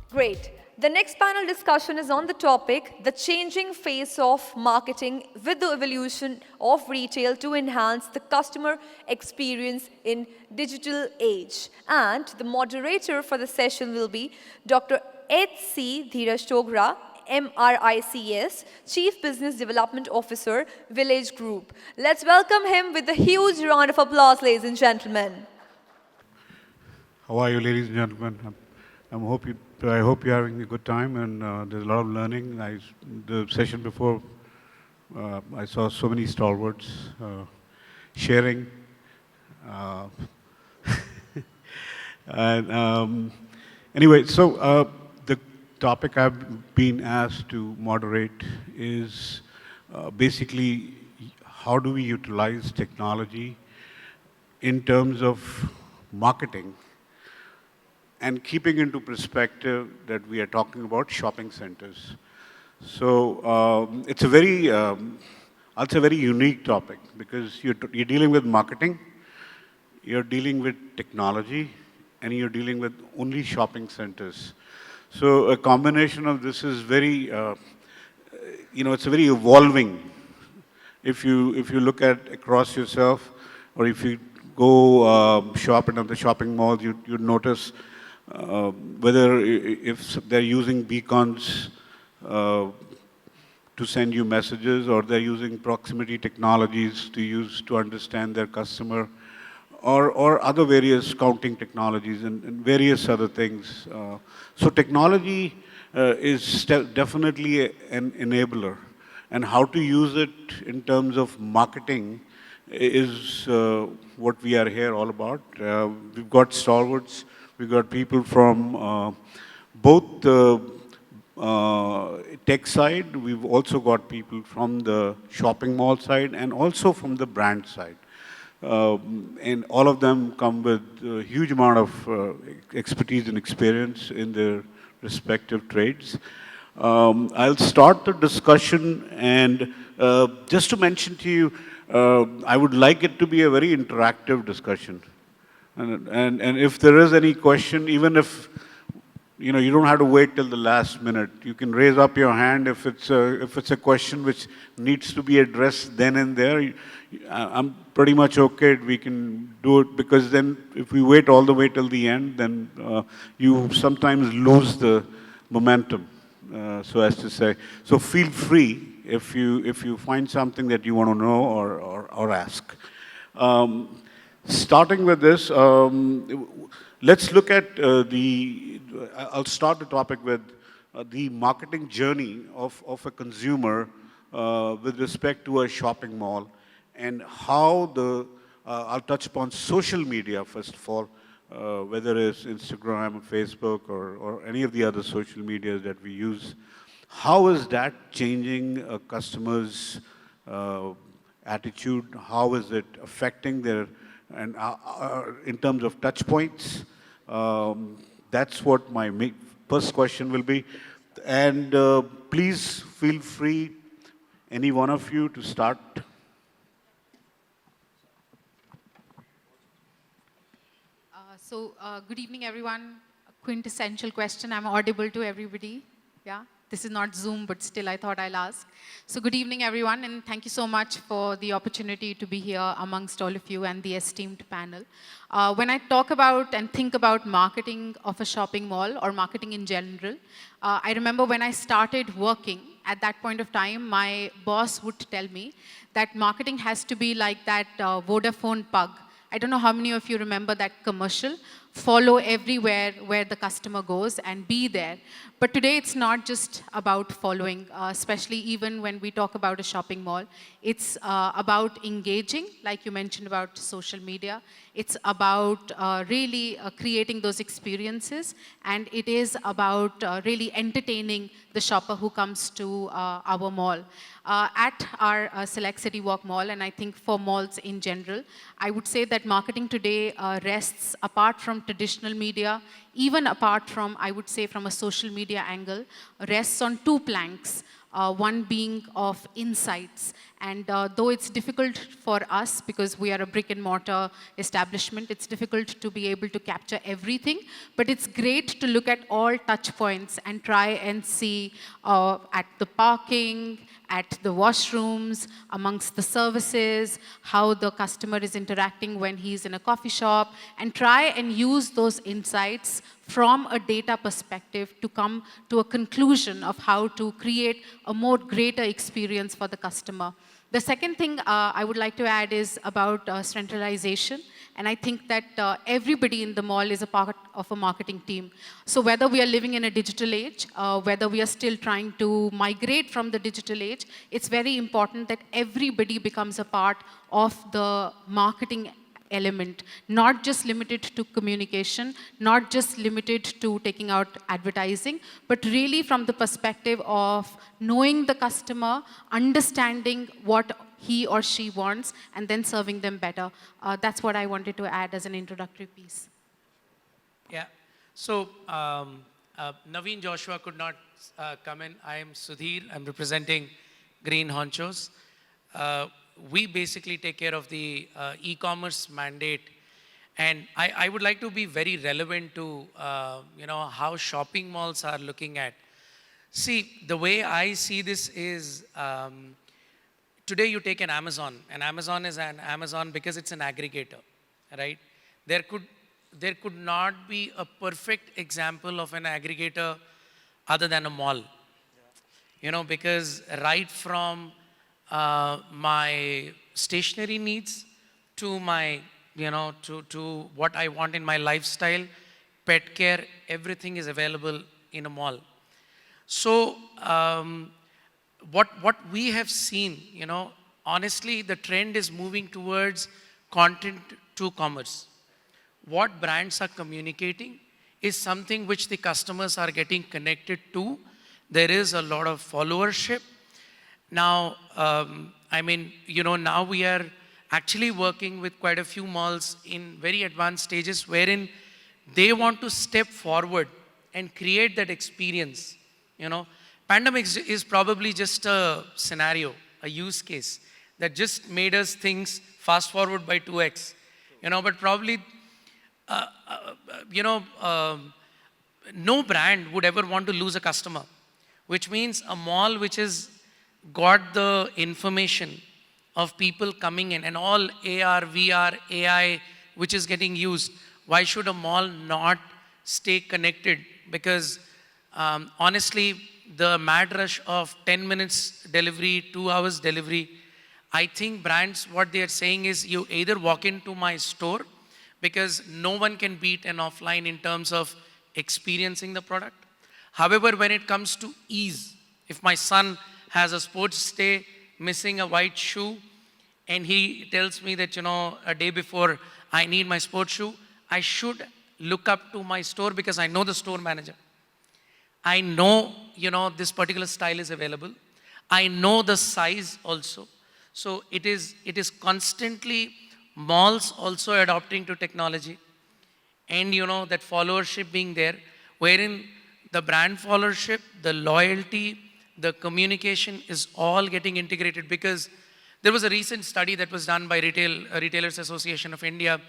Great. The next panel discussion is on the topic, the changing face of marketing with the evolution of retail to enhance the customer experience in digital age. And the moderator for the session will be Dr. H.C. Dheeraj Togra, MRICS, Chief Business Development Officer, Village Group. Let's welcome him with a huge round of applause, ladies and gentlemen. How are you, ladies and gentlemen? I hope you're having a good time, and there's a lot of learning. The session before, I saw so many stalwarts sharing. Uh, and anyway, so the topic I've been asked to moderate is basically how do we utilize technology in terms of marketing, and keeping into perspective that we are talking about shopping centers. So it's a very, I'll say very unique topic because you're dealing with marketing, you're dealing with technology, and you're dealing with only shopping centers. So a combination of this is very, it's a very evolving. If you look at across yourself, or if you go shop in the shopping malls, you'd notice whether if they're using beacons to send you messages, or they're using proximity technologies to understand their customer, or other various counting technologies and various other things. So technology is definitely an enabler, and how to use it in terms of marketing is what we are here all about. We've got stalwarts. We've got people from both the tech side. We've also got people from the shopping mall side and also from the brand side. And all of them come with a huge amount of expertise and experience in their respective trades. I'll start the discussion, and just to mention to you, I would like it to be a very interactive discussion. And if there is any question, even if you don't have to wait till the last minute, you can raise up your hand if it's a question which needs to be addressed then and there. I'm pretty much okay. We can do it, because then if we wait all the way till the end, then you sometimes lose the momentum, so as to say. So feel free if you find something that you want to know or ask. Starting with this, let's look at I'll start the topic with the marketing journey of a consumer with respect to a shopping mall, and how I'll touch upon social media first of all, whether it's Instagram or Facebook or any of the other social media that we use. How is that changing a customer's attitude? How is it affecting their, and in terms of touch points? That's what my first question will be. And please feel free, any one of you, to start. Good evening, everyone. A quintessential question. I'm audible to everybody. Yeah. This is not Zoom, but still I thought I'll ask. So good evening, everyone, and thank you so much for the opportunity to be here amongst all of you and the esteemed panel. When I talk about and think about marketing of a shopping mall or marketing in general, I remember when I started working, at that point of time, my boss would tell me that marketing has to be like that Vodafone pug. I don't know how many of you remember that commercial. Follow everywhere where the customer goes and be there. But today it's not just about following, especially even when we talk about a shopping mall. It's about engaging, like you mentioned about social media. It's about really creating those experiences, and it is about really entertaining the shopper who comes to our mall. At our Select City Walk Mall, and I think for malls in general, I would say that marketing today rests apart from traditional media, even apart from, I would say, from a social media angle, rests on two planks. one being of insights. And though it's difficult for us because we are a brick and mortar establishment, it's difficult to be able to capture everything, but it's great to look at all touch points and try and see at the parking, at the washrooms, amongst the services, how the customer is interacting when he's in a coffee shop, and try and use those insights from a data perspective to come to a conclusion of how to create a more greater experience for the customer. The second thing I would like to add is about centralization. And I think that everybody in the mall is a part of a marketing team. So whether we are living in a digital age, whether we are still trying to migrate from the digital age, it's very important that everybody becomes a part of the marketing element, not just limited to communication, not just limited to taking out advertising, but really from the perspective of knowing the customer, understanding what he or she wants, and then serving them better. That's what I wanted to add as an introductory piece. Yeah. So Naveen Joshua could not come in. I am Sudhir. I'm representing Green Honchos. We basically take care of the e-commerce mandate. And I would like to be very relevant to how shopping malls are looking at. See, the way I see this is today you take an Amazon, and Amazon is an Amazon because it's an aggregator, right? There could not be a perfect example of an aggregator other than a mall. You know, because right from my stationery needs to my, to what I want in my lifestyle, pet care, everything is available in a mall. So what we have seen, honestly, the trend is moving towards content to commerce. What brands are communicating is something which the customers are getting connected to. There is a lot of followership. Now, now we are actually working with quite a few malls in very advanced stages wherein they want to step forward and create that experience. Pandemic is probably just a scenario, a use case that just made us things fast forward by 2x. But probably, no brand would ever want to lose a customer, which means a mall which has got the information of people coming in and all AR, VR, AI, which is getting used. Why should a mall not stay connected? Because honestly, the mad rush of 10 minutes delivery, 2 hours delivery, I think brands, what they are saying is you either walk into my store because no one can beat an offline in terms of experiencing the product. However, when it comes to ease, if my son has a sports day, missing a white shoe, and he tells me that, a day before I need my sports shoe, I should look up to my store because I know the store manager. I know, this particular style is available. I know the size also. So it is constantly malls also adopting to technology and, that followership being there, wherein the brand followership, the loyalty, the communication is all getting integrated. Because there was a recent study that was done by Retailers Association of India,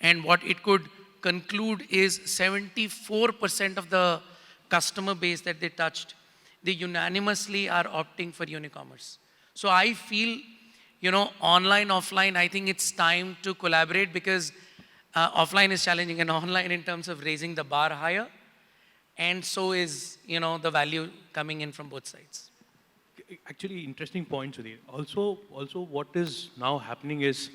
and what it could conclude is 74% of the customer base that they touched, they unanimously are opting for unicommerce. So I feel, online, offline, I think it's time to collaborate because offline is challenging and online in terms of raising the bar higher. And so is, the value coming in from both sides. Actually, interesting point, Sudhir. Also, what is now happening is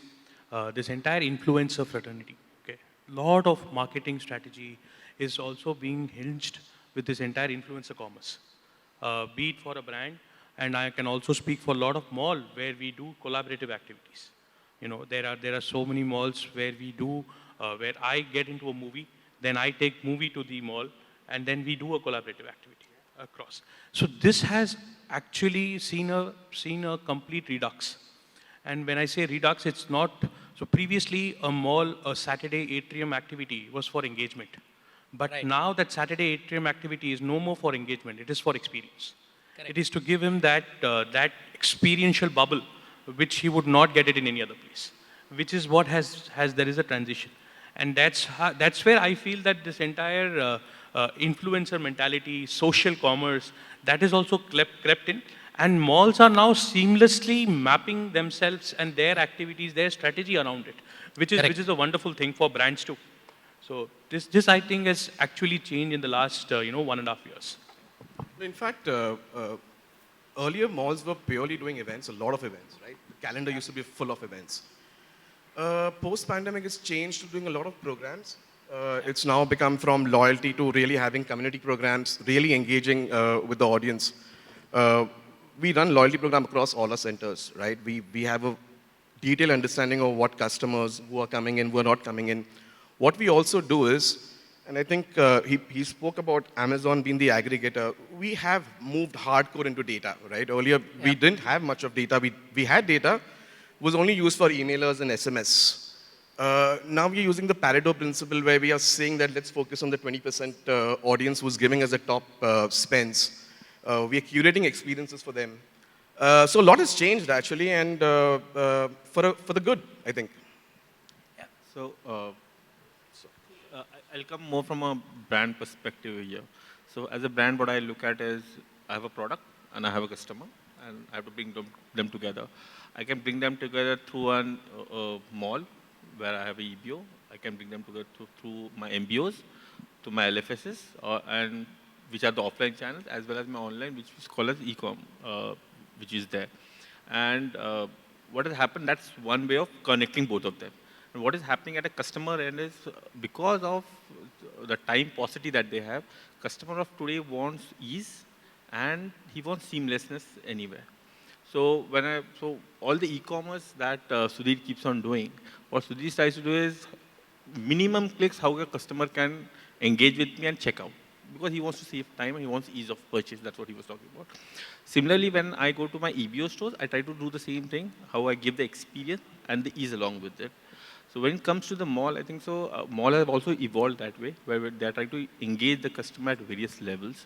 this entire influencer fraternity. Okay, lot of marketing strategy is also being hinged with this entire influencer commerce. Be it for a brand, and I can also speak for a lot of mall where we do collaborative activities. There are so many malls where we do where I get into a movie, then I take movie to the mall, and then we do a collaborative activity across. So this has actually seen a complete redux. And when I say redux, it's not, so previously a mall, a Saturday atrium activity was for engagement. But Right. now that Saturday atrium activity is no more for engagement, it is for experience. It is to give him that experiential bubble, which he would not get it in any other place, which is what there is a transition. And that's where I feel that this entire influencer mentality, social commerce, that is also crept in. And malls are now seamlessly mapping themselves and their activities, their strategy around it, which is a wonderful thing for brands too. So this I think has actually changed in the last 1.5 years. In fact, earlier malls were purely doing events, a lot of events, right? The calendar used to be full of events. Post-pandemic, it's changed to doing a lot of programs. It's now become from loyalty to really having community programs, really engaging with the audience. We run loyalty program across all our centers, right? We have a detailed understanding of what customers who are coming in, who are not coming in. What we also do is, and I think he spoke about Amazon being the aggregator. We have moved hardcore into data, right? Earlier, we didn't have much of data. We had data, was only used for emailers and SMS. Now we're using the Pareto principle where we are saying that let's focus on the 20% audience who's giving us the top spends. We are curating experiences for them. So a lot has changed actually, and for the good, I think. So I'll come more from a brand perspective here. So as a brand, what I look at is I have a product and I have a customer, and I have to bring them together. I can bring them together through a mall where I have a EBO. I can bring them together through my MBOs, to my LFSs, and which are the offline channels, as well as my online, which is called as e-com, which is there. And what has happened, that's one way of connecting both of them. And what is happening at a customer end is, because of the time paucity that they have, customer of today wants ease and he wants seamlessness anywhere. So all the e-commerce that Sudhir keeps on doing, what Sudhir tries to do is minimum clicks how a customer can engage with me and check out. Because he wants to save time and he wants ease of purchase. That's what he was talking about. Similarly, when I go to my EBO stores, I try to do the same thing, how I give the experience and the ease along with it. So when it comes to the mall, I think so, mall have also evolved that way, where they are trying to engage the customer at various levels.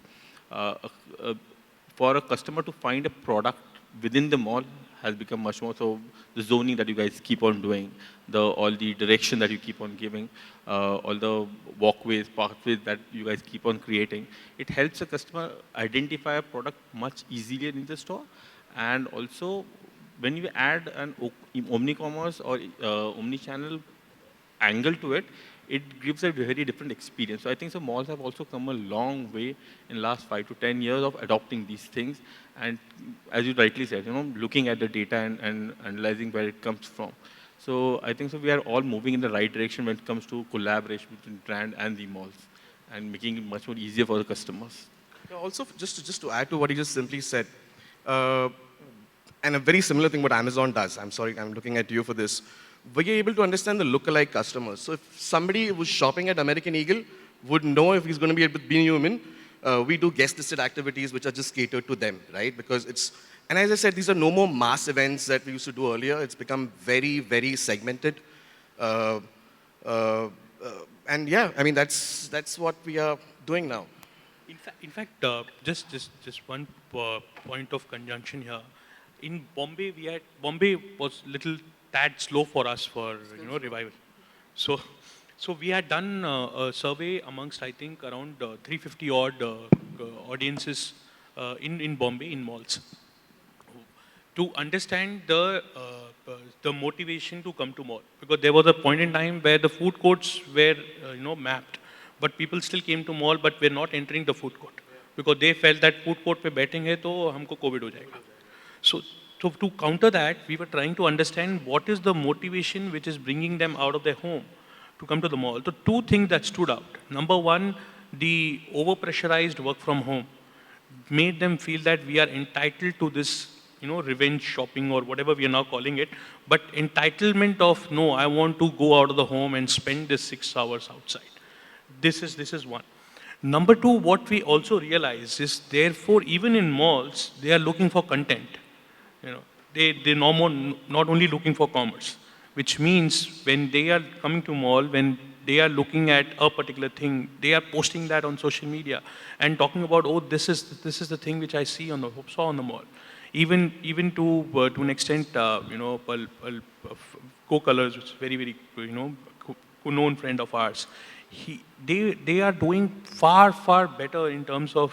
For a customer to find a product within the mall has become much more. So the zoning that you guys keep on doing, all the direction that you keep on giving, all the walkways, pathways that you guys keep on creating, it helps a customer identify a product much easier in the store. And also, when you add an omni-commerce or omni-channel angle to it, it gives a very different experience. So I think so malls have also come a long way in the last 5 to 10 years of adopting these things. And as you rightly said, looking at the data and analyzing where it comes from. So I think so we are all moving in the right direction when it comes to collaboration between brand and the malls and making it much more easier for the customers. Also, just to add to what he just simply said, and a very similar thing what Amazon does. I'm sorry, I'm looking at you for this. We're able to understand the lookalike customers. So if somebody who's shopping at American Eagle would know if he's going to be at Being Human, we do guest-listed activities which are just catered to them, right? Because and as I said, these are no more mass events that we used to do earlier. It's become very, very segmented. And yeah, I mean, that's what we are doing now. In fact, just one point of conjunction here. In Bombay, Bombay was little tad slow for us for revival. So we had done a survey amongst I think around 350 odd audiences in Bombay in malls to understand the motivation to come to mall, because there was a point in time where the food courts were mapped, but people still came to mall but were not entering the food court because they felt that food court pe बैठेंगे तो हमको COVID हो जाएगा. So to counter that, we were trying to understand what is the motivation which is bringing them out of their home to come to the mall. So two things that stood out. Number one, the overpressurized work from home made them feel that we are entitled to this, revenge shopping or whatever we are now calling it. But entitlement of, no, I want to go out of the home and spend this 6 hours outside. This is one. Number two, what we also realize is, therefore, even in malls, they are looking for content. They're not only looking for commerce, which means when they are coming to mall, when they are looking at a particular thing, they are posting that on social media and talking about, oh, this is the thing which I saw on the mall. Even to an extent, Co-Colors, which is very known friend of ours, they are doing far better in terms of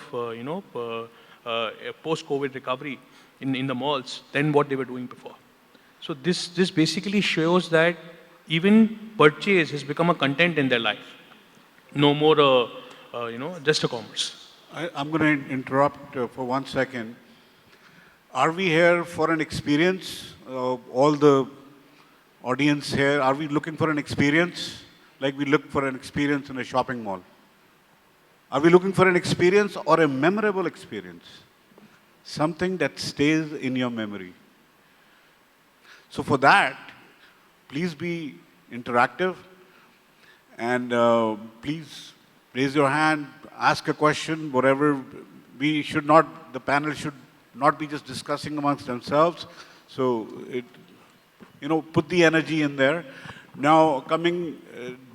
post-COVID recovery in the malls than what they were doing before. So this basically shows that even purchase has become a content in their life, no more just a commerce. I'm going to interrupt for 1 second. Are we here for an experience? All the audience here, are we looking for an experience like we look for an experience in a shopping mall? Are we looking for an experience or a memorable experience? Something that stays in your memory. So for that, please be interactive and please raise your hand, ask a question, whatever. The panel should not be just discussing amongst themselves. So, put the energy in there. Now, coming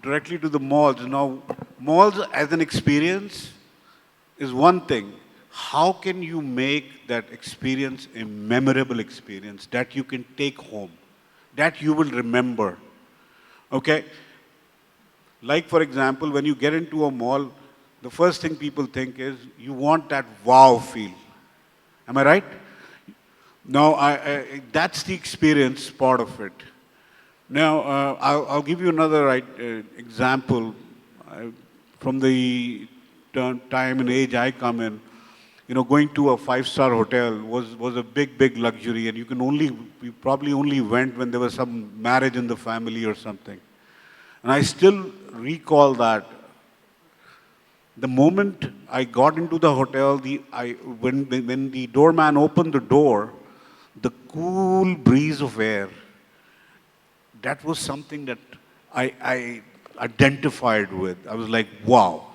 directly to the malls. Now, malls as an experience is one thing. How can you make that experience a memorable experience that you can take home, that you will remember? Okay? Like, for example, when you get into a mall, the first thing people think is you want that wow feel. Am I right? Now, that's the experience part of it. Now, I'll give you another example from the time and age I come in. Going to a 5-star hotel was a big luxury, and you probably only went when there was some marriage in the family or something. And I still recall that. The moment I got into the hotel, when the doorman opened the door, the cool breeze of air, that was something that I identified with. I was like, wow.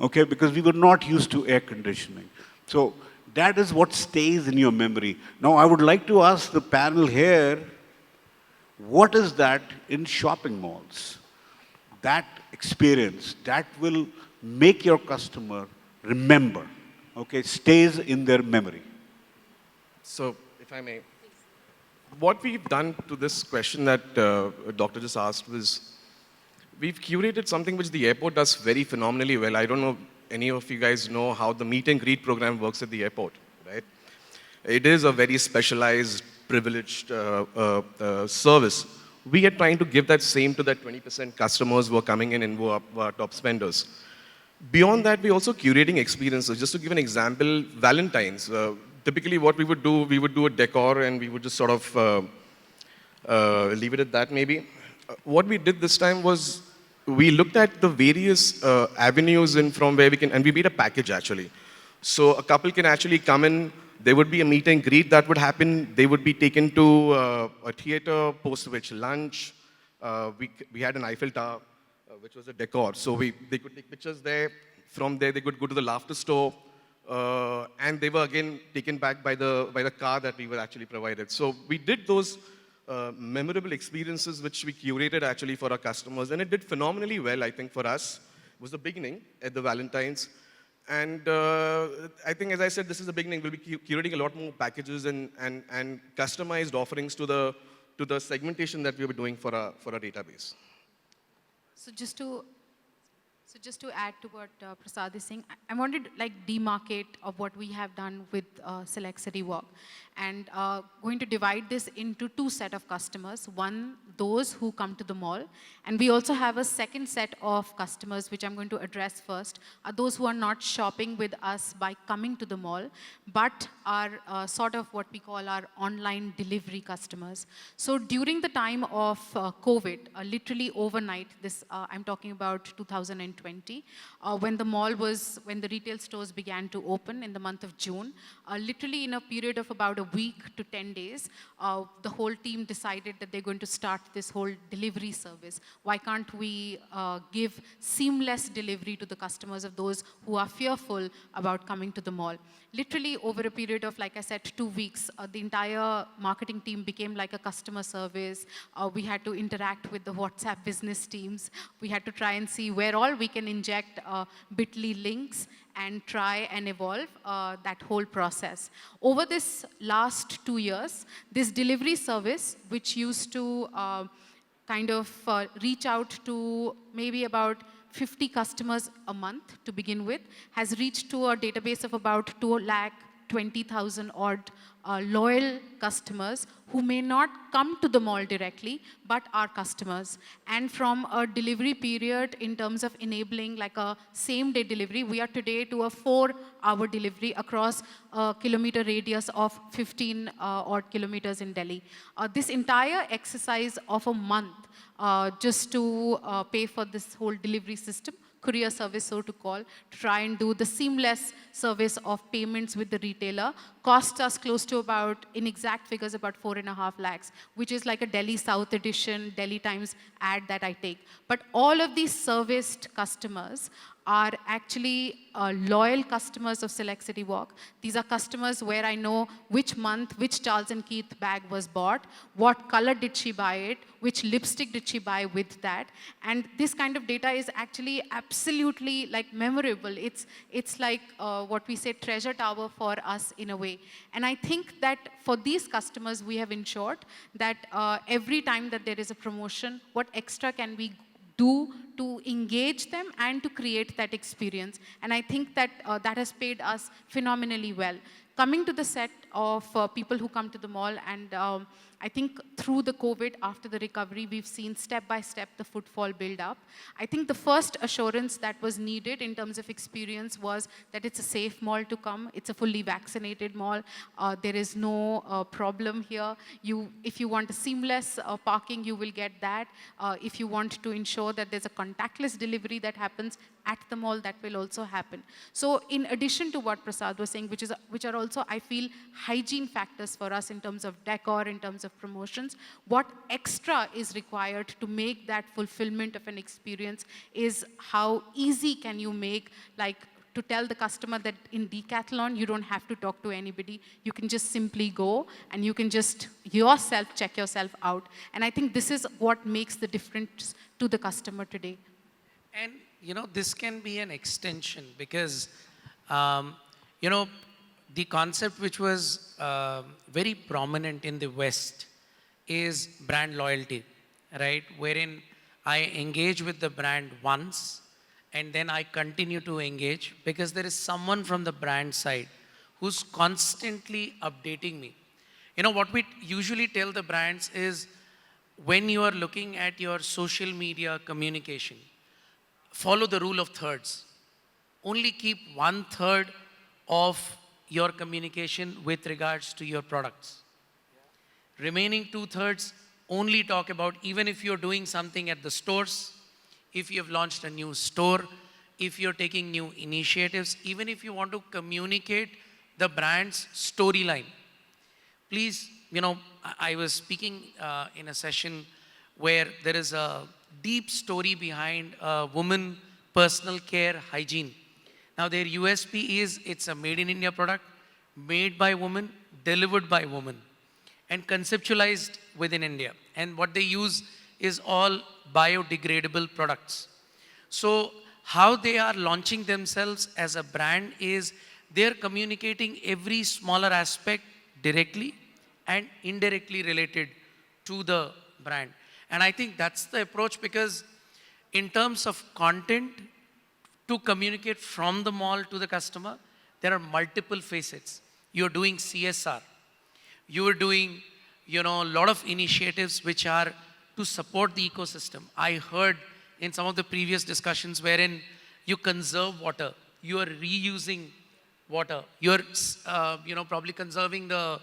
Okay, because we were not used to air conditioning. So that is what stays in your memory. Now, I would like to ask the panel here, what is that in shopping malls? That experience, that will make your customer remember, okay, stays in their memory. So, if I may, what we've done to this question that doctor just asked was, we've curated something which the airport does very phenomenally well. I don't know any of you guys know how the meet and greet program works at the airport, right? It is a very specialized, privileged service. We are trying to give that same to that 20% customers who are coming in and who are top spenders. Beyond that, we're also curating experiences. Just to give an example, Valentine's. Typically what we would do a decor and we would just sort of leave it at that maybe. What we did this time was we looked at the various avenues in from where we can, and we made a package actually. So a couple can actually come in, there would be a meet and greet that would happen, they would be taken to a theater, post which lunch. We had an Eiffel Tower, which was a decor. So they could take pictures there. From there, they could go to the laughter store. And they were again taken back by the car that we were actually provided. So we did those memorable experiences which we curated actually for our customers, and it did phenomenally well, I think, for us. It was the beginning at the Valentine's. And I think, as I said, this is the beginning. We'll be curating a lot more packages and customized offerings to the segmentation that we were doing for our database. So just to add to what Prasad is saying, I wanted to demarcate of what we have done with Select City Walk, and going to divide this into two set of customers. One, those who come to the mall, and we also have a second set of customers, which I'm going to address first, are those who are not shopping with us by coming to the mall, but are sort of what we call our online delivery customers. So during the time of COVID, literally overnight, I'm talking about 2020, 2020, when the retail stores began to open in the month of June. Literally in a period of about a week to 10 days, the whole team decided that they're going to start this whole delivery service. Why can't we give seamless delivery to the customers of those who are fearful about coming to the mall? Literally over a period of, like I said, 2 weeks, the entire marketing team became like a customer service. We had to interact with the WhatsApp business teams. We had to try and see where all we can inject bit.ly links and try and evolve that whole process. Over this last 2 years, this delivery service, which used to kind of reach out to maybe about 50 customers a month to begin with, has reached to a database of about 220,000 odd loyal customers who may not come to the mall directly, but are customers. And from a delivery period in terms of enabling like a same-day delivery, we are today to a 4-hour delivery across a kilometer radius of 15 odd kilometers in Delhi. This entire exercise of a month just to pay for this whole delivery system, courier service, so to call, to try and do the seamless service of payments with the retailer, cost us close to about, in exact figures, about 4.5 lakhs, which is like a Delhi South edition, Delhi Times ad that I take. But all of these serviced customers are actually loyal customers of Select City Walk. These are customers where I know which month, which Charles & Keith bag was bought, what color did she buy it, which lipstick did she buy with that. And this kind of data is actually absolutely like memorable. It's like what we say treasure tower for us in a way. And I think that for these customers, we have ensured that every time that there is a promotion, what extra can we do to engage them and to create that experience. And I think that that has paid us phenomenally well. Coming to the set of people who come to the mall, and I think through the COVID, after the recovery, we've seen step by step the footfall build up. I think the first assurance that was needed in terms of experience was that it's a safe mall to come. It's a fully vaccinated mall. There is no problem here. If you want a seamless parking, you will get that. If you want to ensure that there's a contactless delivery that happens at the mall, that will also happen. So in addition to what Prasad was saying, which are also, I feel, hygiene factors for us in terms of decor, in terms of promotions, what extra is required to make that fulfillment of an experience is how easy can you make, like, to tell the customer that in Decathlon, you don't have to talk to anybody. You can just simply go and you can just check yourself out. And I think this is what makes the difference to the customer today. And, this can be an extension because, the concept which was very prominent in the West is brand loyalty, right? Wherein I engage with the brand once and then I continue to engage because there is someone from the brand side who's constantly updating me. What we usually tell the brands is when you are looking at your social media communication, follow the rule of thirds. Only keep 1/3 of your communication with regards to your products. Remaining 2/3, only talk about, even if you're doing something at the stores, if you have launched a new store, if you're taking new initiatives, even if you want to communicate the brand's storyline. Please, I was speaking in a session where there is a deep story behind woman personal care hygiene. Now their USP is it's a made in India product, made by women, delivered by women, and conceptualized within India. And what they use is all biodegradable products. So how they are launching themselves as a brand is they're communicating every smaller aspect directly and indirectly related to the brand. And I think that's the approach because in terms of content to communicate from the mall to the customer, there are multiple facets. You're doing CSR. You're doing, a lot of initiatives which are to support the ecosystem. I heard in some of the previous discussions wherein you conserve water, you are reusing water, you're, probably conserving the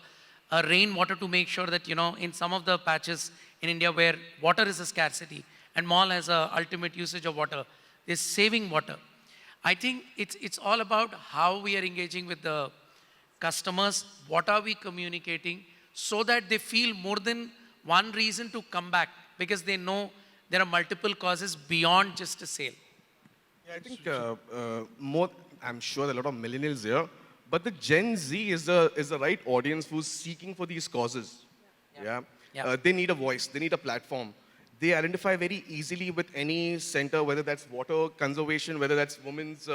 rainwater to make sure that, in some of the patches in India where water is a scarcity and mall has a ultimate usage of water, they're saving water. I think it's all about how we are engaging with the customers, what are we communicating, so that they feel more than one reason to come back, because they know there are multiple causes beyond just a sale. Yeah, I think more. I'm sure there are a lot of millennials here, but the Gen Z is the right audience who's seeking for these causes. Yeah. They need a voice. They need a platform. They identify very easily with any center, whether that's water conservation, whether that's women's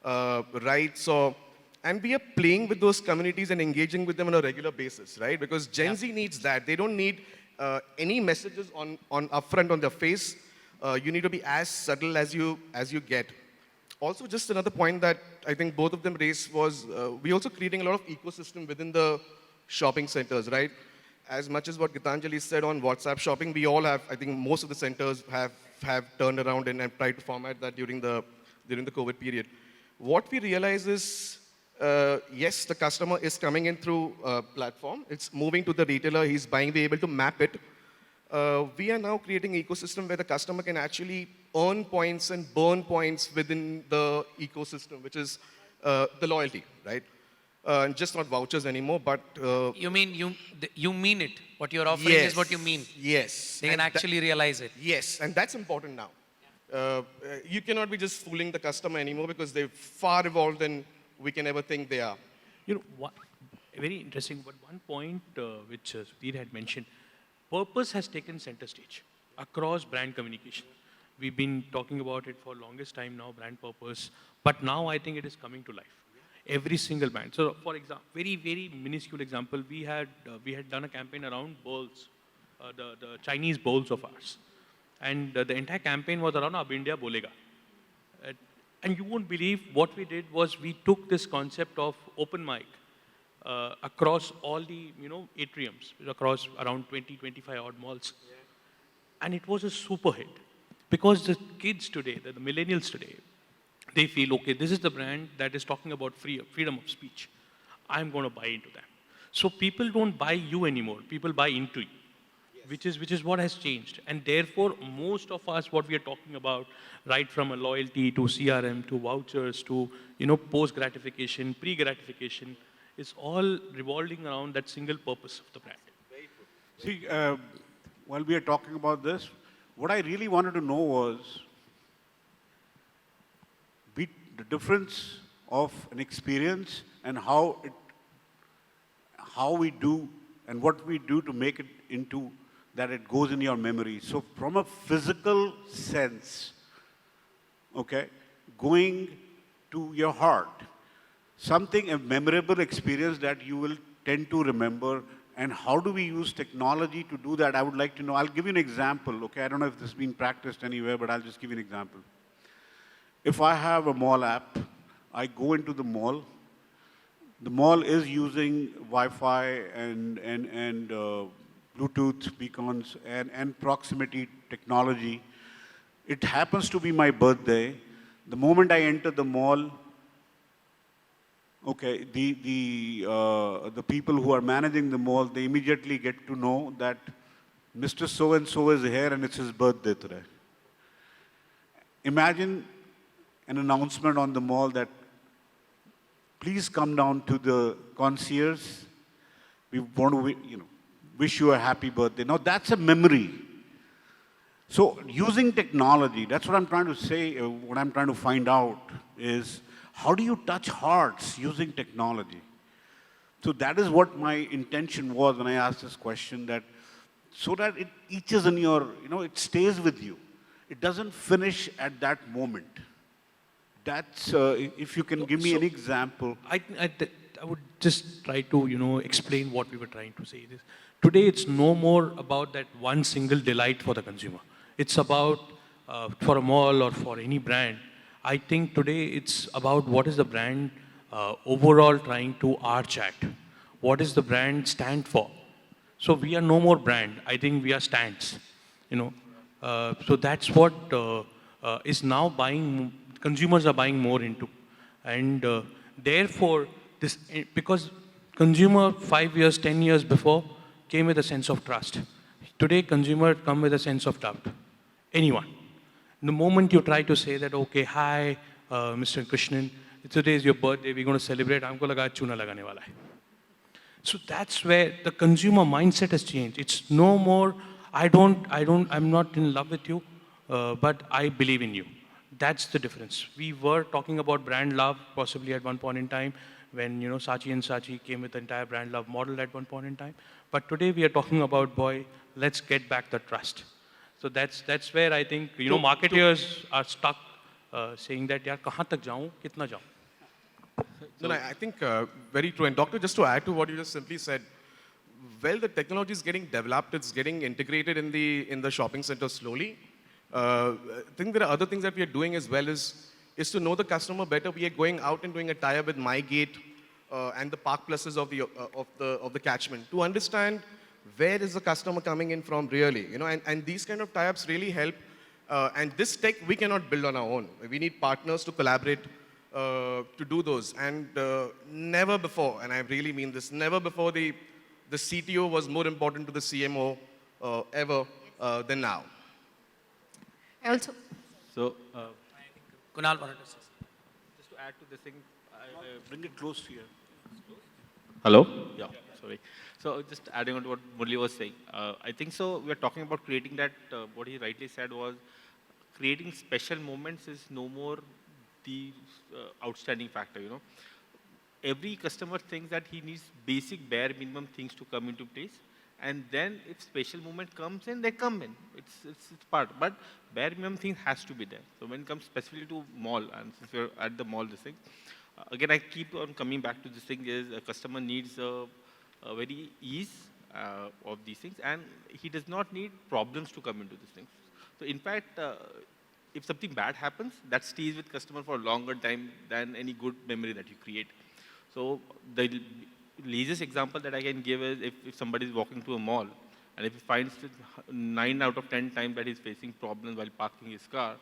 rights, and we are playing with those communities and engaging with them on a regular basis, right? Because Gen Z needs that. They don't need any messages on upfront on their face. You need to be as subtle as you get. Also, just another point that I think both of them raised was we also creating a lot of ecosystem within the shopping centers, right? As much as what Gitanjali said on WhatsApp shopping, we all have, I think most of the centers have turned around and tried to format that during the COVID period. What we realize is, yes, the customer is coming in through a platform. It's moving to the retailer. He's buying. We're able to map it. We are now creating an ecosystem where the customer can actually earn points and burn points within the ecosystem, which is the loyalty, right? Just not vouchers anymore, but... You mean it. What you're offering is what you mean. Yes. They can actually realize it. Yes, and that's important now. You cannot be just fooling the customer anymore because they're far evolved than we can ever think they are. You know, very interesting, but one point which Sudhir had mentioned, purpose has taken center stage across brand communication. We've been talking about it for longest time now, brand purpose, but now I think it is coming to life. Every single brand. So, for example, very minuscule example, we had done a campaign around bowls, the Chinese bowls of ours, and the entire campaign was around Ab India Bolega. And you won't believe what we did was we took this concept of open mic across all the atriums, across around 20-25 odd malls, and it was a super hit because the kids today, the millennials today, they feel, okay, this is the brand that is talking about freedom of speech. I'm going to buy into them. So people don't buy you anymore. People buy into you, yes. which is what has changed. And therefore, most of us, what we are talking about, right from a loyalty to CRM to vouchers to post gratification, pre gratification, is all revolving around that single purpose of the brand. See, while we are talking about this, what I really wanted to know was the difference of an experience and how we do and what we do to make it into that it goes in your memory. So from a physical sense, okay, going to your heart, a memorable experience that you will tend to remember, and how do we use technology to do that? I would like to know. I'll give you an example, okay? I don't know if this has been practiced anywhere, but I'll just give you an example. If I have a mall app, I go into the mall. The mall is using Wi-Fi and Bluetooth beacons and proximity technology. It happens to be my birthday. The moment I enter the mall, okay, the people who are managing the mall, they immediately get to know that Mr. So-and-so is here and it's his birthday today. Imagine an announcement on the mall that please come down to the concierge. We want to, wish you a happy birthday. Now that's a memory. So using technology, that's what I'm trying to say. What I'm trying to find out is how do you touch hearts using technology? So that is what my intention was when I asked this question. That so that it etches in your, it stays with you. It doesn't finish at that moment. That's, if you can give me an example. I would just try to, explain what we were trying to say. Today, it's no more about that one single delight for the consumer. It's about, for a mall or for any brand, I think today it's about what is the brand overall trying to arch at. What is the brand stand for? So we are no more brand. I think we are stands, So that's what is now consumers are buying more into. And therefore, because consumer 5 years, 10 years before came with a sense of trust. Today, consumer come with a sense of doubt. Anyone. The moment you try to say that, okay, hi, Mr. Krishnan, today is your birthday, we're going to celebrate, humko laga chuna lagane wala hai. So that's where the consumer mindset has changed. It's no more, I'm not in love with you, but I believe in you. That's the difference. We were talking about brand love possibly at one point in time when, Saatchi and Saatchi came with the entire brand love model at one point in time. But today we are talking about, boy, let's get back the trust. So that's where I think, marketers are stuck saying that, yaar, kahan tak jaun, kitna jaun? No, I think very true. And doctor, just to add to what you just simply said, well, the technology is getting developed. It's getting integrated in the shopping center slowly. I think there are other things that we are doing as well is to know the customer better. We are going out and doing a tie-up with MyGate and the Park Pluses of the catchment to understand where is the customer coming in from really. And these kind of tie-ups really help. And this tech we cannot build on our own. We need partners to collaborate to do those. And never before, and I really mean this, never before the CTO was more important to the CMO ever than now. I also, So, Kunal wanted to say. just to add to this thing, Bring it close to you. hello? Yeah, sorry. So just adding on to what Murli was saying, I think so we are talking about creating that, what he rightly said was, creating special moments is no more the outstanding factor, Every customer thinks that he needs basic bare minimum things to come into place. And then if special moment comes in, they come in. It's part. But bare minimum thing has to be there. So when it comes specifically to mall, and since we're at the mall, this thing, again, I keep on coming back to this thing is a customer needs a very ease of these things, and he does not need problems to come into these things. So in fact, if something bad happens, that stays with customer for a longer time than any good memory that you create. So the easiest example that I can give is if somebody is walking to a mall, and if he finds 9 out of 10 times that he's facing problems while parking his car,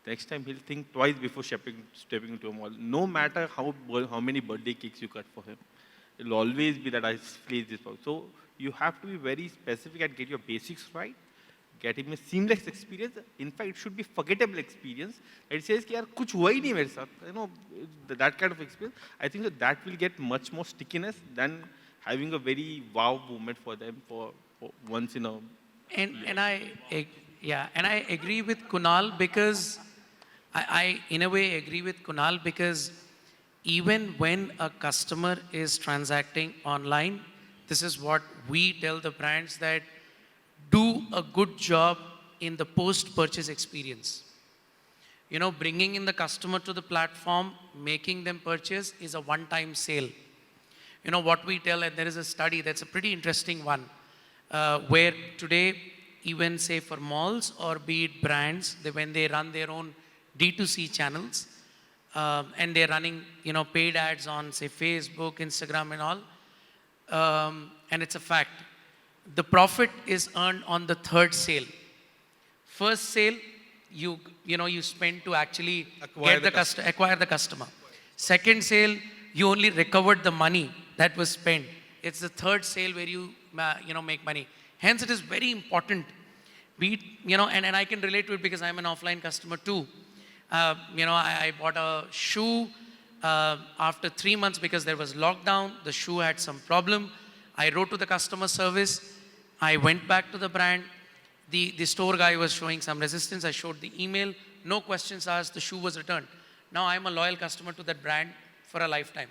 next time he'll think twice before stepping into a mall. No matter how many birthday cakes you cut for him, it'll always be that I face this problem. So you have to be very specific and get your basics right. Get him a seamless experience. In fact, it should be forgettable experience. It says, "Yaar, kuch hua hi nahi mere saath." That kind of experience. I think that will get much more stickiness than having a very wow moment for them for once in a. And I agree with Kunal because I in a way agree with Kunal because even when a customer is transacting online, this is what we tell the brands that do a good job in the post-purchase experience. Bringing in the customer to the platform, making them purchase is a one-time sale. What we tell, and there is a study that's a pretty interesting one, where today, even say for malls or be it brands, when they run their own D2C channels, and they're running, paid ads on, say, Facebook, Instagram and all, and it's a fact. The profit is earned on the third sale. First sale, you spend to actually acquire the customer. Second sale, you only recovered the money that was spent. It's the third sale where you make money. Hence, it is very important. And I can relate to it because I'm an offline customer too. I bought a shoe after 3 months because there was lockdown. The shoe had some problem. I wrote to the customer service. I went back to the brand. The store guy was showing some resistance. I showed the email. No questions asked. The shoe was returned. Now I'm a loyal customer to that brand for a lifetime.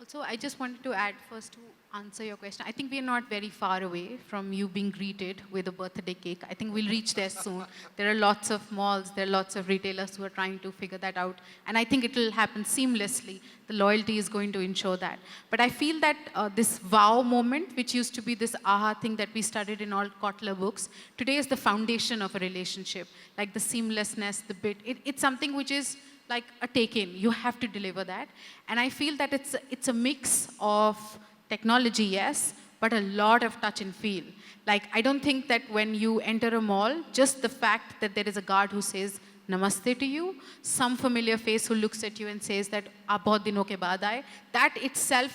Also, I just wanted to add first to answer your question. I think we are not very far away from you being greeted with a birthday cake. I think we'll reach there soon. There are lots of malls, there are lots of retailers who are trying to figure that out. And I think it will happen seamlessly. The loyalty is going to ensure that. But I feel that this wow moment, which used to be this aha thing that we studied in all Kotler books, today is the foundation of a relationship. Like the seamlessness, the bit. It's something which is like a take-in. You have to deliver that. And I feel that it's a mix of technology, yes, but a lot of touch and feel. Like, I don't think that when you enter a mall, just the fact that there is a guard who says namaste to you, some familiar face who looks at you and says that "Aap bahut dino ke baad aaye," that itself,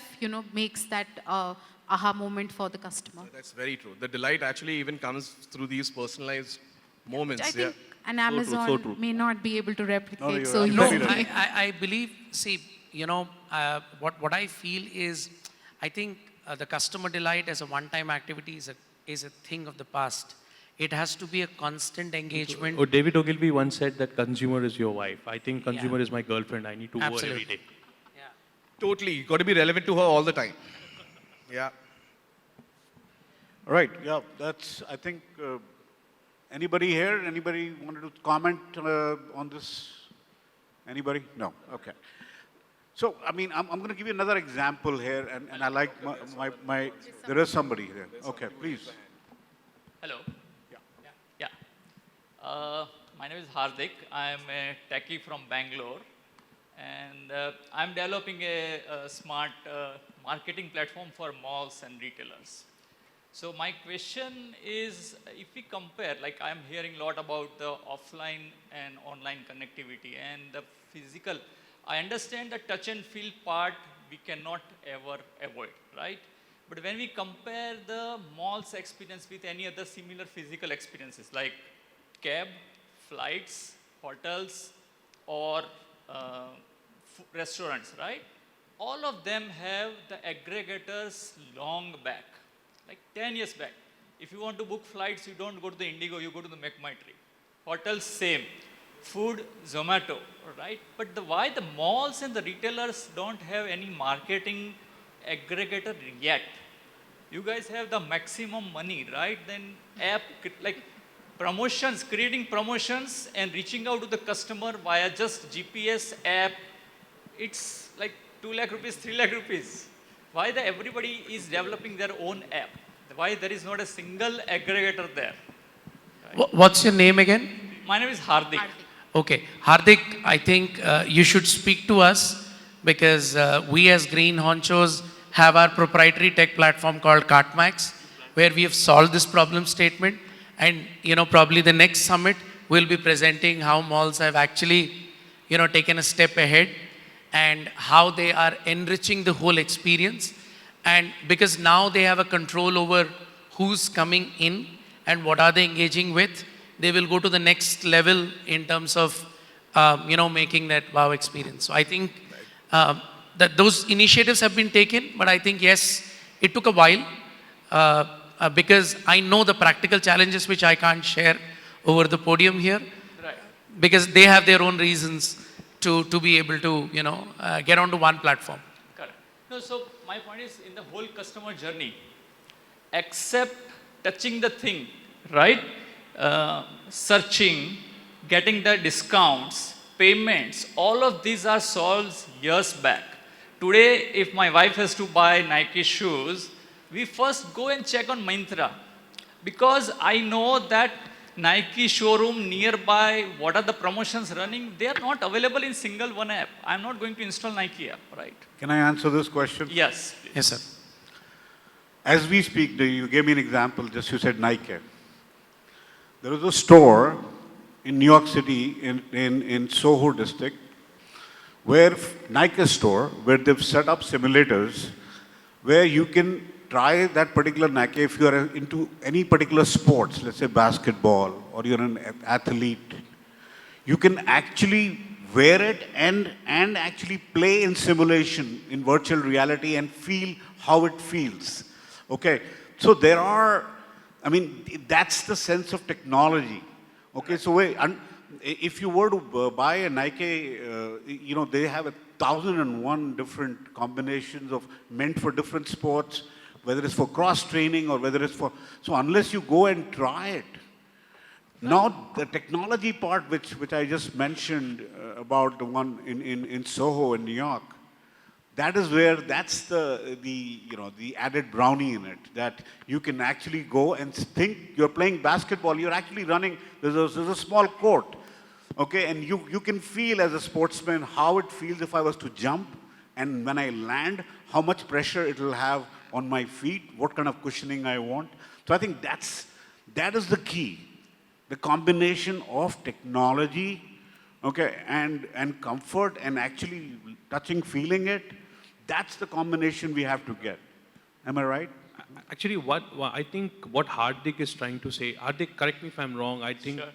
makes that aha moment for the customer. That's very true. The delight actually even comes through these personalized moments. I think and true, Amazon so true. may not be able to replicate. you're So absolutely No, right. I believe, see, what I feel is, I think the customer delight as a one-time activity is a thing of the past. It has to be a constant engagement. Oh, David Ogilvy once said that consumer is your wife. I think consumer Yeah. is my girlfriend. I need to woo her every Absolutely. day. Yeah. Totally. You got to be relevant to her all the time. Yeah. Right, yeah, that's, I think, anybody here, anybody wanted to comment on this? Anybody? No, okay. So, I mean, I'm going to give you another example here, and I like there is somebody here. Okay, please. Hello. Yeah. My name is Hardik. I'm a techie from Bangalore, and I'm developing a smart marketing platform for malls and retailers. So my question is, if we compare, like I'm hearing a lot about the offline and online connectivity and the physical. I understand the touch and feel part we cannot ever avoid, right? But when we compare the mall's experience with any other similar physical experiences like cab, flights, hotels, or restaurants, right? All of them have the aggregators long back, like 10 years back. If you want to book flights, you don't go to the Indigo, you go to the McMytree. Hotels, same. Food, Zomato, right? But why the malls and the retailers don't have any marketing aggregator yet? You guys have the maximum money, right? Then app, like promotions, creating promotions and reaching out to the customer via just GPS app, it's like 2 lakh rupees, 3 lakh rupees. Why everybody is developing their own app? Why there is not a single aggregator there? What's your name again? My name is Hardik. Okay, Hardik, I think you should speak to us because we as Green Honchos have our proprietary tech platform called Cartmax, where we have solved this problem statement. And, probably the next summit, we'll be presenting how malls have actually, taken a step ahead and how they are enriching the whole experience. And because now they have a control over who's coming in and what are they engaging with, they will go to the next level in terms of, making that wow experience. So I think that those initiatives have been taken, but I think, yes, it took a while because I know the practical challenges which I can't share over the podium here, Right. because they have their own reasons to be able to, get onto one platform. Correct. No, so my point is in the whole customer journey, except touching the thing, right? Searching, getting the discounts, payments, all of these are solved years back. Today, if my wife has to buy Nike shoes, we first go and check on Myntra because I know that Nike showroom nearby, what are the promotions running, they are not available in single one app. I'm not going to install Nike app, right? Can I answer this question? Yes. Yes, sir. As we speak, you gave me an example, just you said Nike. There is a store in New York City, in Soho district, where Nike store, where they've set up simulators, where you can try that particular Nike if you are into any particular sports, let's say basketball, or you're an athlete. You can actually wear it and actually play in simulation, in virtual reality, and feel how it feels. Okay, so there are, I mean, that's the sense of technology. Okay, so if you were to buy a Nike, they have 1,001 different combinations of meant for different sports, whether it's for cross training or whether it's for, so unless you go and try it. Now, the technology part, which I just mentioned about the one in Soho in New York, that is where, that's the added brownie in it, that you can actually go and think you're playing basketball, you're actually running, there's a small court, okay, and you can feel as a sportsman how it feels if I was to jump, and when I land, how much pressure it will have on my feet, what kind of cushioning I want. So I think that is the key, the combination of technology, okay, and comfort and actually touching, feeling it. That's the combination we have to get. Am I right? Actually, I think what Hardik is trying to say, Hardik, correct me if I'm wrong, I think Sure.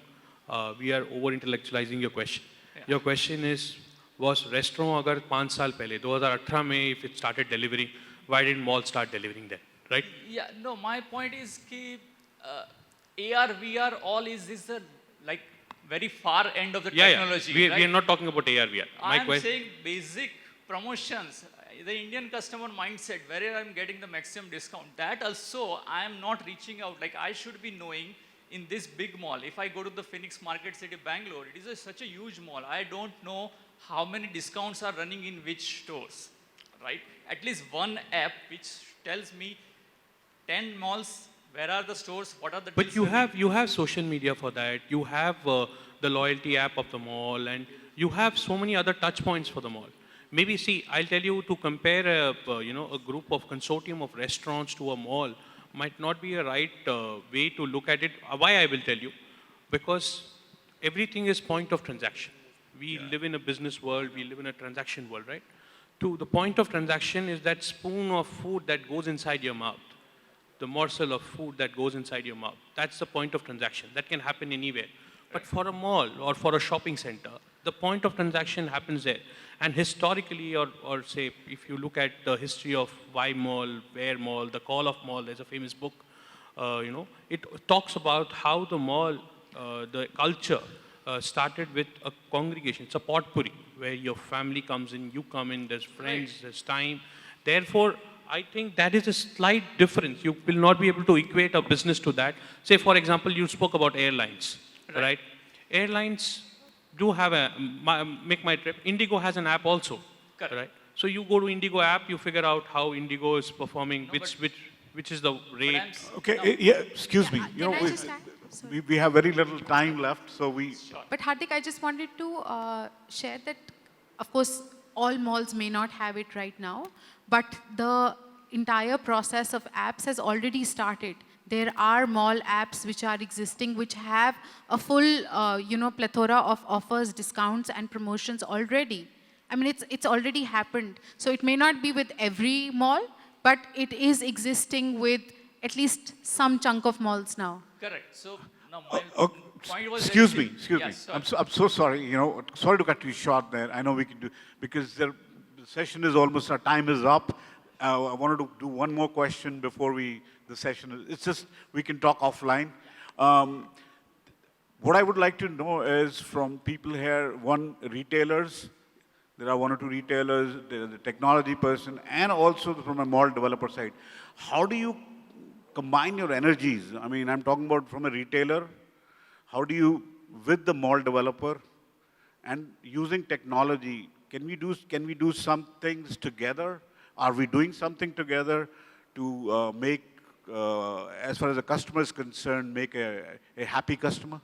we are over-intellectualizing your question. Your question is, was restaurant agar 5 saal pehle, 2018 mein, if it started delivering, why didn't mall start delivering then, right? Yeah, no, my point is ki AR, VR, all is the like very far end of the technology. We right? are not talking about AR, VR. I am saying basic promotions, the Indian customer mindset, where I'm getting the maximum discount. That also, I am not reaching out. Like I should be knowing in this big mall. If I go to the Phoenix Market City, Bangalore, it is such a huge mall. I don't know how many discounts are running in which stores, right? At least one app which tells me 10 malls, where are the stores, what are the But deals you have social media for that. You have the loyalty app of the mall, and you have so many other touch points for the mall. Maybe see, I'll tell you, to compare a group of consortium of restaurants to a mall might not be a right way to look at it. Why I will tell you, because everything is point of transaction. We live in a business world. We live in a transaction world, right? To the point of transaction is that spoon of food that goes inside your mouth, the morsel of food that goes inside your mouth. That's the point of transaction. That can happen anywhere. But for a mall or for a shopping center, the point of transaction happens there. And historically, or say, if you look at the history of why mall, where mall, the call of mall, there's a famous book, it talks about how the mall, the culture, started with a congregation. It's a potpourri where your family comes in, you come in, there's friends, there's time. Therefore, I think that is a slight difference. You will not be able to equate a business to that. Say, for example, you spoke about airlines, right? Airlines do have a Make My Trip. Indigo has an app also, Correct. right? So you go to Indigo app, you figure out how Indigo is performing, which is the rate. Okay, yeah, excuse me. Can I just add? Sorry. We have very little time left, so we... But Hardik, I just wanted to share that, of course, all malls may not have it right now, but the entire process of apps has already started. There are mall apps which are existing, which have a full, plethora of offers, discounts, and promotions already. I mean, it's already happened. So it may not be with every mall, but it is existing with at least some chunk of malls now. Correct. So now my Oh, point was excuse very me, clear. excuse me. Yes, I'm so sorry, sorry to cut you short there. I know we can do, because the session is almost, our time is up. I wanted to do one more question before the session, it's just, we can talk offline. What I would like to know is from people here, one, retailers, there are one or two retailers, there's the technology person, and also from a mall developer side. How do you combine your energies? I mean, I'm talking about from a retailer, how do you, with the mall developer, and using technology, can we do some things together? Are we doing something together to make, as far as the customer is concerned, make a happy customer?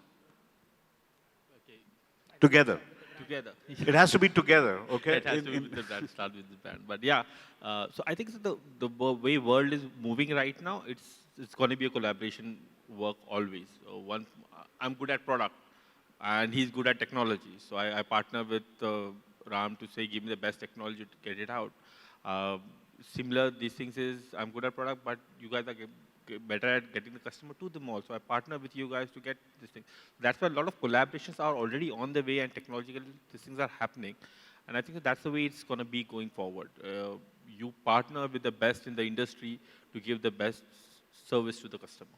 Okay. Together. Together. It has to be together, okay? It has to be with the brand, start with the brand. But yeah, so I think the way world is moving right now, it's going to be a collaboration work always. I'm good at product, and he's good at technology. So I partner with Ram to say, give me the best technology to get it out. Similar, these things is, I'm good at product, but you guys are better at getting the customer to the mall. So I partner with you guys to get this thing. That's why a lot of collaborations are already on the way, and technological these things are happening. And I think that's the way it's going to be going forward. You partner with the best in the industry to give the best service to the customer.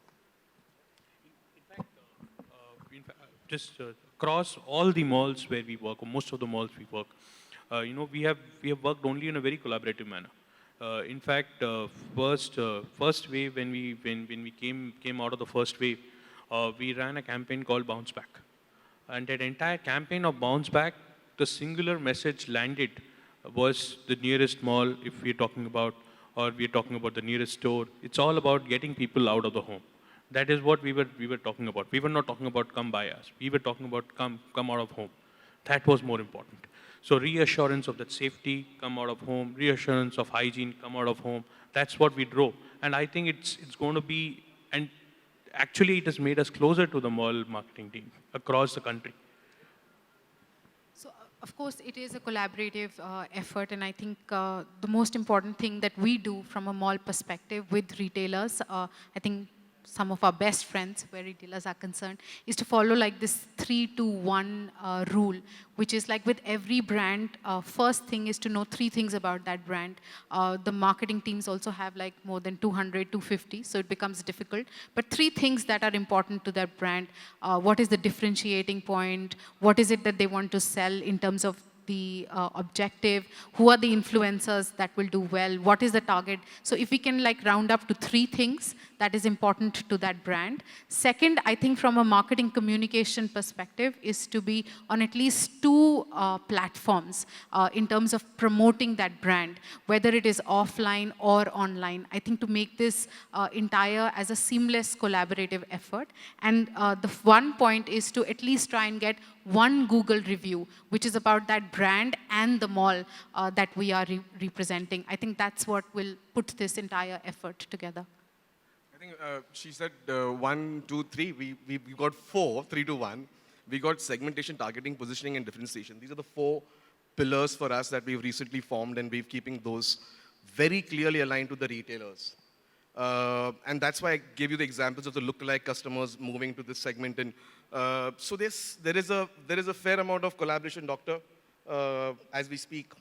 In fact, just across all the malls where we work, or most of the malls we work, we have worked only in a very collaborative manner. In fact, first wave, when we came out of the first wave, we ran a campaign called Bounce Back, and that entire campaign of Bounce Back, the singular message landed was the nearest mall, if we're talking about, or we're talking about the nearest store. It's all about getting people out of the home. That is what we were talking about. We were not talking about come by us. We were talking about come out of home. That was more important. So reassurance of that safety, come out of home, reassurance of hygiene, come out of home. That's what we drove. And I think it's going to be, and actually it has made us closer to the mall marketing team across the country. So, of course, it is a collaborative effort, and I think the most important thing that we do from a mall perspective with retailers, I think some of our best friends where retailers are concerned, is to follow like this 3-2-1 rule, which is like with every brand, first thing is to know 3 things about that brand. The marketing teams also have like more than 200, 250, so it becomes difficult. But 3 things that are important to that brand: what is the differentiating point? What is it that they want to sell in terms of the objective, who are the influencers that will do well, what is the target. So if we can like round up to 3 things that is important to that brand. Second, I think from a marketing communication perspective is to be on at least 2 platforms in terms of promoting that brand, whether it is offline or online. I think to make this entire as a seamless collaborative effort. And the one point is to at least try and get 1 Google review, which is about that brand and the mall that we are representing. I think that's what will put this entire effort together. I think she said 1, 2, 3. We got 4, 3 to 1. We got segmentation, targeting, positioning, and differentiation. These are the 4 pillars for us that we've recently formed, and we're keeping those very clearly aligned to the retailers. And that's why I gave you the examples of the lookalike customers moving to this segment. And so there is a fair amount of collaboration, Doctor, as we speak.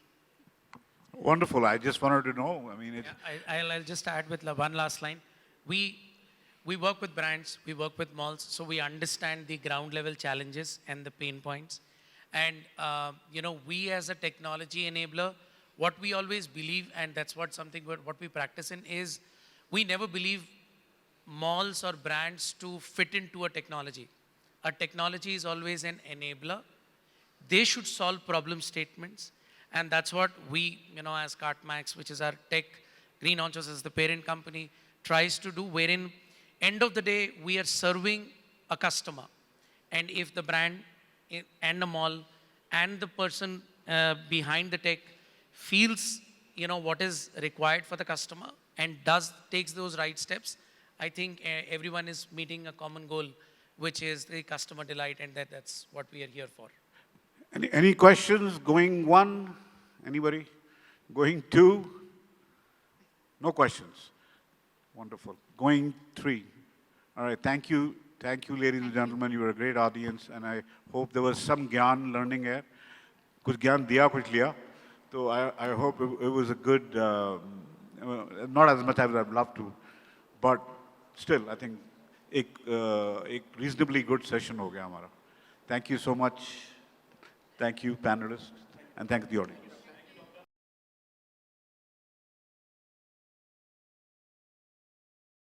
Wonderful. I just wanted to know. I mean, it's, Yeah, I'll just add with one last line. We work with brands, we work with malls, so we understand the ground level challenges and the pain points. And we as a technology enabler, what we always believe, and that's what we practice in, is we never believe malls or brands to fit into a technology. A technology is always an enabler. They should solve problem statements. And that's what we, as CartMax, which is our tech, Green Honchos as the parent company, tries to do, wherein end of the day, we are serving a customer. And if the brand and the mall and the person behind the tech feels, what is required for the customer and takes those right steps, I think everyone is meeting a common goal, which is the customer delight, and that's what we are here for. any questions? Going 1? Anybody? Going 2? No questions. Wonderful. Going 3. All right. Thank you. Thank you, ladies and gentlemen. You were a great audience, and I hope there was some gyan learning here. Kuch gyan diya, kuch liya. So I hope it was a good, not as much as I'd love to, but still, I think एक reasonably good session हो गया हमारा. Thank you so much. Thank you, panelists, and thank the audience.